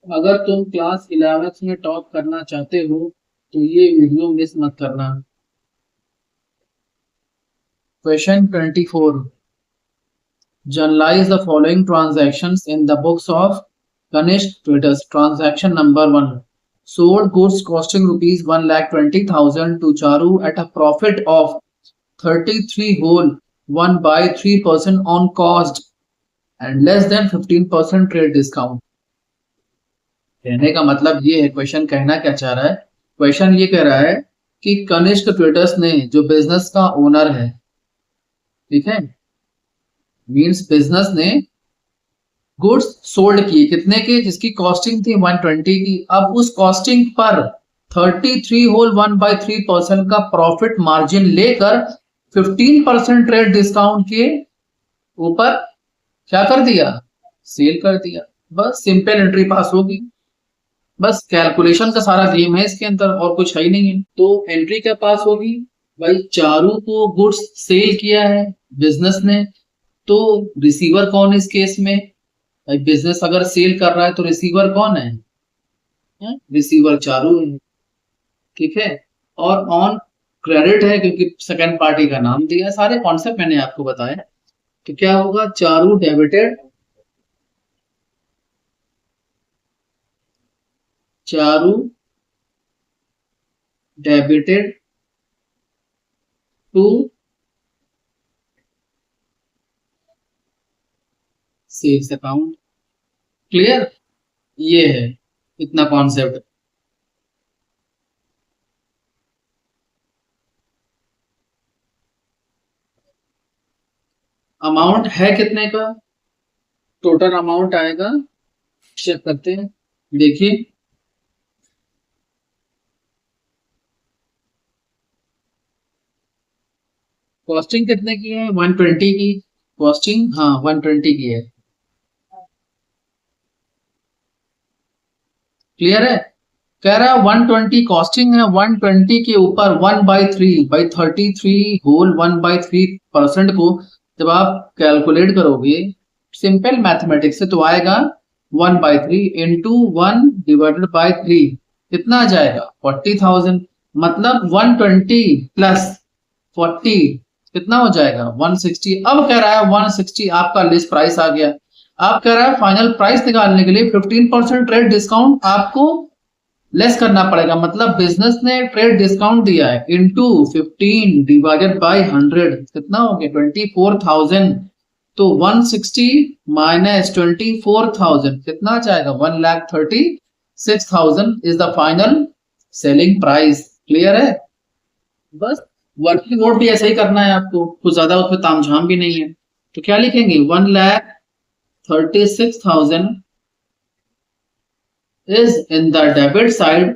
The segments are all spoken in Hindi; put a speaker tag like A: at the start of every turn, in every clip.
A: अगर तुम क्लास 11th में टॉप करना चाहते हो तो ये वीडियो मिस मत करना। Question 24, journalize the following transactions in the books of Kanishk Traders. Transaction number 1, sold goods costing rupees 1,20,000 to Charu at a profit of 33 whole 1 by 3% on cost and less than 15% trade discount। कहने का मतलब ये है, क्वेश्चन कहना क्या चाह रहा है, क्वेश्चन ये कह रहा है कि कनिष्क ट्रेडर्स ने, जो बिजनेस का ओनर है, ठीक है, मींस बिजनेस ने गुड्स सोल्ड किए कितने के, जिसकी कॉस्टिंग थी 120 की। अब उस कॉस्टिंग पर 33 होल 1/3% का प्रॉफिट मार्जिन लेकर 15% ट्रेड डिस्काउंट के ऊपर क्या कर दिया, सेल कर दिया। बस सिंपल एंट्री पास होगी। बस कैलकुलेशन का सारा गेम है इसके अंदर, और कुछ है ही नहीं है। तो एंट्री क्या पास होगी भाई, चारू को गुड्स सेल किया है बिजनेस ने, तो रिसीवर कौन है इस केस में भाई, बिजनेस अगर सेल कर रहा है तो रिसीवर कौन है? रिसीवर चारू है, ठीक है। और ऑन क्रेडिट है क्योंकि सेकंड पार्टी का नाम दिया। सारे कॉन्सेप्ट मैंने आपको बताया। तो क्या होगा, चारू डेबिटेड, चारू debited to sales account. Clear, ये है इतना कॉन्सेप्ट। अमाउंट है कितने का, टोटल अमाउंट आएगा, चेक करते हैं। देखिए कॉस्टिंग कितने की है, 120 की कॉस्टिंग, हाँ 120 की है। क्लियर है, कह रहा है 120 कॉस्टिंग है, 120 के ऊपर 1/3 होल 1/3% को जब आप कैलकुलेट करोगे सिंपल मैथमेटिक्स से तो आएगा 1/3 इंटू 1 डिवाइडेड बाई 3, कितना आ जाएगा 40,000। मतलब 120 प्लस 40 कितना हो जाएगा 160। अब कह रहा है 160 आपका लिस्ट प्राइस आ गया। आप कह रहा है फाइनल प्राइस निकालने के लिए 15% ट्रेड डिस्काउंट आपको लेस करना पड़ेगा। मतलब बिजनेस ने ट्रेड डिस्काउंट दिया है इंटू 15 डिवाइडेड बाई 100, कितना हो गया 24,000। तो 160 माइनस 24,000 कितना जाएगा 1,36,000 is the final selling price. Clear है, बस वर्किंग नोट भी ऐसे ही करना है आपको, कुछ ज्यादा उसमें तामझाम भी नहीं है। तो क्या लिखेंगे 1,36,000 is in the debit side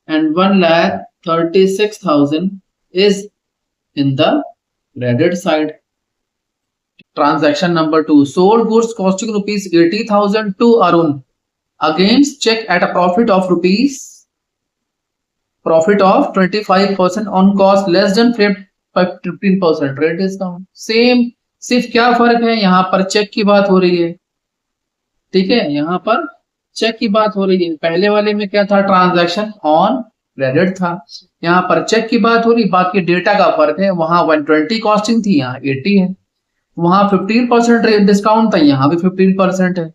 A: and 1,36,000 is in the credit side. Transaction number 2, sold goods costing rupees 80,000 to Arun against check at a profit of 25% on cost less than 15% trade discount। Same, सिर्फ क्या फर्क है, यहाँ पर चेक की बात हो रही है, ठीक है, यहाँ पर चेक की बात हो रही है। पहले वाले में क्या था, ट्रांजैक्शन ऑन क्रेडिट था, यहाँ पर चेक की बात हो रही। बाकी डेटा का फर्क है, वहां 120 कॉस्टिंग थी, यहाँ 80 है। वहां 15% डिस्काउंट था, यहाँ भी 15% है।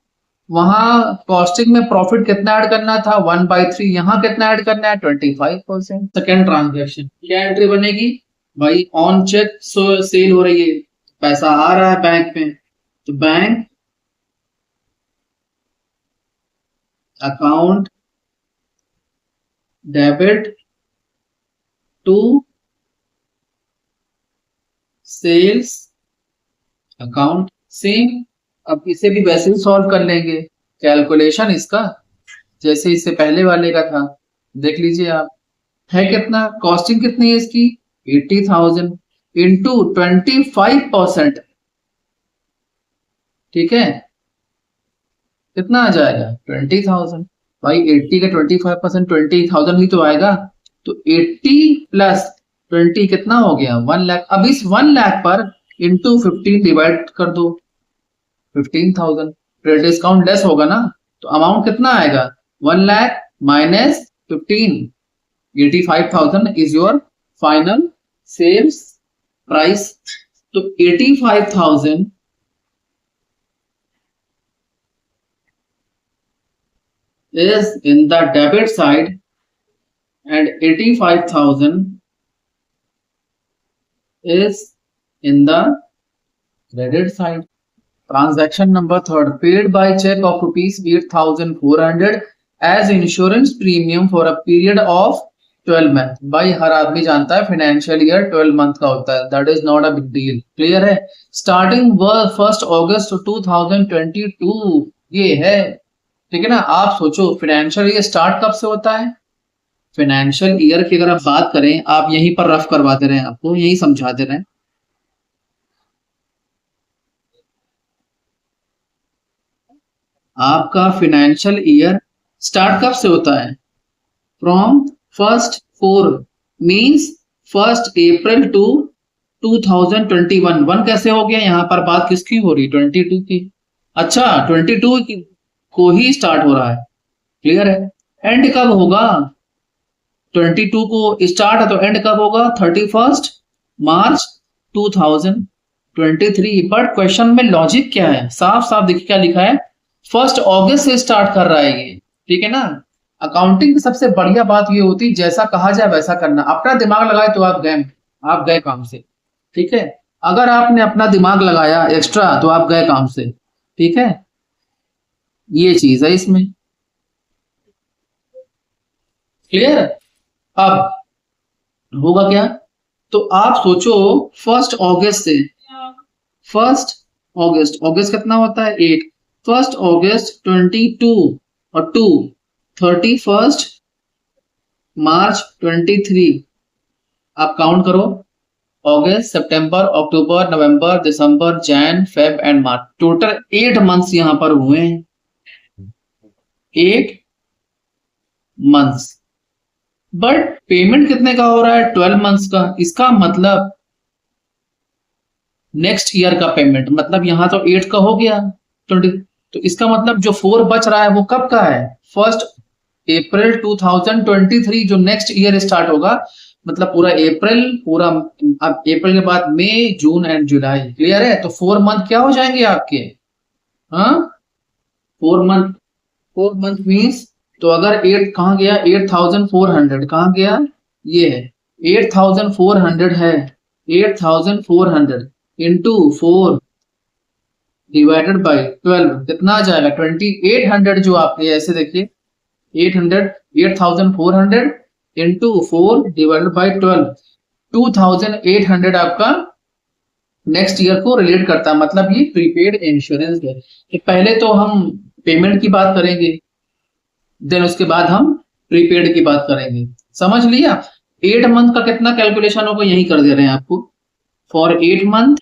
A: वहां कॉस्टिंग में प्रॉफिट कितना ऐड करना था 1/3, यहाँ कितना ऐड करना है 25%। सेकेंड ट्रांजेक्शन क्या एंट्री बनेगी भाई, ऑन चेक सेल हो रही है, पैसा आ रहा है बैंक में, तो bank account debit to sales account. Same, अब इसे भी वैसे ही सॉल्व कर लेंगे, कैलकुलेशन इसका जैसे इससे पहले वाले का था। देख लीजिए आप, है कितना, कॉस्टिंग कितनी है इसकी 80,000 इंटू 25%, ठीक है, कितना आ जाएगा 20,000। भाई 80 का 25% 20,000 ही तो आएगा। तो 80 प्लस 20 कितना हो गया 1 लाख। अब इस 1 लाख पर इंटू 15 डिवाइड कर दो 15,000, ट्रेड डिस्काउंट लेस होगा ना, तो अमाउंट कितना आएगा 1 lakh minus 15, 85,000 is your final sales price. तो 85,000 is in the debit side and 85,000 is in the credit side. Transaction number third, paid by check of rupees 8,400 as insurance premium for a period of 12 month. भाई हर आदमी जानता है फाइनेंशियल ईयर 12 मंथ का होता है, that is not a big deal. Clear है. स्टार्टिंग 1 अगस्त 2022 ये है. ठीक है ना. आप सोचो फाइनेंशियल ईयर स्टार्ट कब से होता है. फाइनेंशियल ईयर की अगर आप बात करें, आप यहीं पर रफ करवाते रहे, आपको यही समझाते रहे. आपका फाइनेंशियल ईयर स्टार्ट कब से होता है. From 1 means 1 April to 2021. 1 कैसे हो गया. यहाँ पर बात किसकी हो रही. 22 की. अच्छा 22 की को ही स्टार्ट हो रहा है. क्लियर है. एंड कब होगा. 22 को स्टार्ट है तो एंड कब होगा. 31 मार्च 2023. बट क्वेश्चन में लॉजिक क्या है. साफ साफ देखिए क्या लिखा है. 1 अगस्त से स्टार्ट कर रहा है ये. ठीक है ना. अकाउंटिंग की सबसे बढ़िया बात ये होती है जैसा कहा जाए वैसा करना. अपना दिमाग लगाए तो आप गए काम से. ठीक है. अगर आपने अपना दिमाग लगाया एक्स्ट्रा तो आप गए काम से. ठीक है. ये चीज है इसमें. क्लियर. अब होगा क्या. तो आप सोचो 1 अगस्त से 1 अगस्त कितना होता है 8. 1 अगस्त 22 और 2 31 मार्च 23. आप काउंट करो. अगस्त, सितंबर, अक्टूबर, नवंबर, दिसंबर, Jan, Feb and March. Total 8 months यहां पर हुए हैं. 8 मंथ्स. बट पेमेंट कितने का हो रहा है. 12 मंथ्स का. इसका मतलब नेक्स्ट ईयर का पेमेंट. मतलब यहां तो 8 का हो गया 20. तो इसका मतलब जो 4 बच रहा है वो कब का है. 1 अप्रैल 2023 जो नेक्स्ट ईयर स्टार्ट होगा. मतलब पूरा अप्रैल, पूरा अब अप्रैल के बाद मई, जून एंड जुलाई. क्लियर है. तो 4 मंथ क्या हो जाएंगे आपके. हाँ 4 मंथ मीन्स. तो अगर 8 कहाँ गया. 8,400 कहाँ गया. ये है 8,400 है. 8,400 इंटू 4 डिवाइडेड बाई 12 कितना आ जाएगा. 2,800. जो आपके ऐसे देखिए 8,400 इंटू 4 डिवाइडेड बाई 12. 2,800 आपका नेक्स्ट ईयर को रिलेट करता है. मतलब ये प्रीपेड इंश्योरेंस है. तो पहले तो हम पेमेंट की बात करेंगे, देन उसके बाद हम प्रीपेड की बात करेंगे. समझ लिया. 8 मंथ का कितना कैलकुलेशन होगा यही कर दे रहे हैं आपको. For 8 month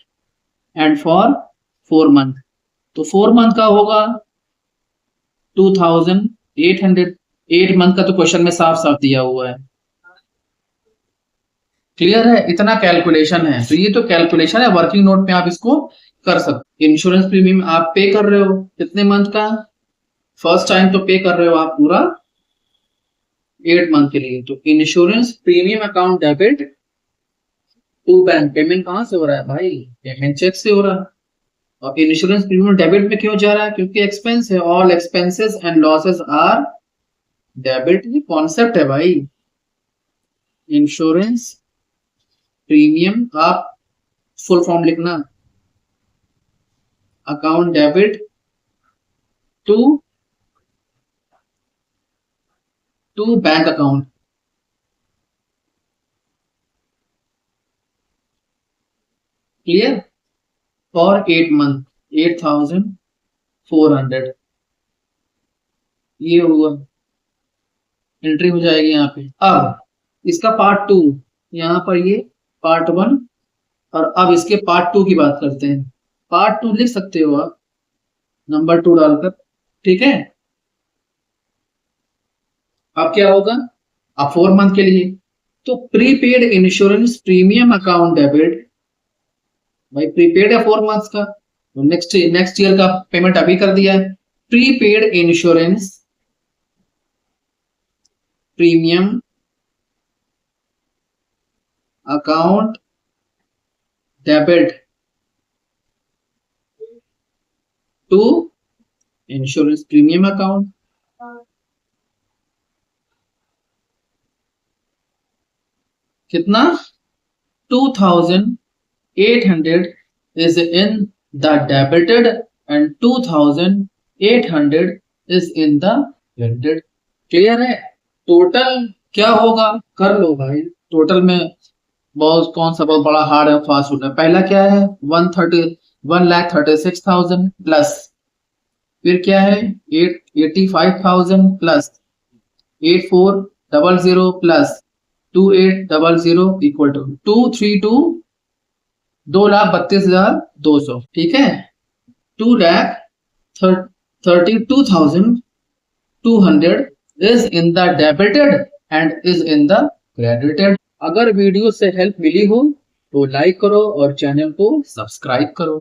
A: and for 4 month. तो 4 मंथ का होगा 2,800. 8 मंथ का तो क्वेश्चन में साफ साफ दिया हुआ है. क्लियर है. इतना कैलकुलेशन है. तो ये तो कैलकुलेशन है. वर्किंग नोट में आप इसको कर सकते. इंश्योरेंस प्रीमियम आप पे कर रहे हो कितने मंथ का. फर्स्ट टाइम तो पे कर रहे हो आप पूरा 8 मंथ के लिए. तो insurance premium account debit to bank. Payment कहां से हो रहा है भाई. पेमेंट चेक से हो रहा है. और इंश्योरेंस प्रीमियम डेबिट में क्यों जा रहा है. क्योंकि एक्सपेंस है. All expenses and losses are debit. ये कॉन्सेप्ट है भाई. इंश्योरेंस प्रीमियम आप फुल फॉर्म लिखना. Account debit to bank account. Clear. For 8 month 8,400 ये हुआ. एंट्री हो जाएगी यहाँ पे. अब इसका पार्ट 2 यहाँ पर ये पार्ट 1 और अब इसके पार्ट 2 की बात करते हैं. पार्ट 2 लिख सकते हो आप नंबर 2 डालकर. ठीक है. अब क्या होगा. अब 4 मंथ के लिए तो prepaid insurance premium account debit. भाई प्रीपेड है 4 मंथ्स का. तो नेक्स्ट ईयर का पेमेंट अभी कर दिया है. Prepaid insurance premium account debit to insurance premium account. कितना? 2800 is in the debited and 2800 is in the credited। Clear है? टोटल क्या होगा कर लो भाई। टोटल में बहुत कौन सा बहुत बड़ा हार्ड है फास्ट होना है। पहला क्या है 1,36,000 प्लस, फिर क्या है 85,000 प्लस 8400 प्लस 2800 इक्वल टू 232 2,32,200। ठीक है, 2,32,200 is in the debited and is in the credited। अगर वीडियो से हेल्प मिली हो तो लाइक करो और चैनल को सब्सक्राइब करो।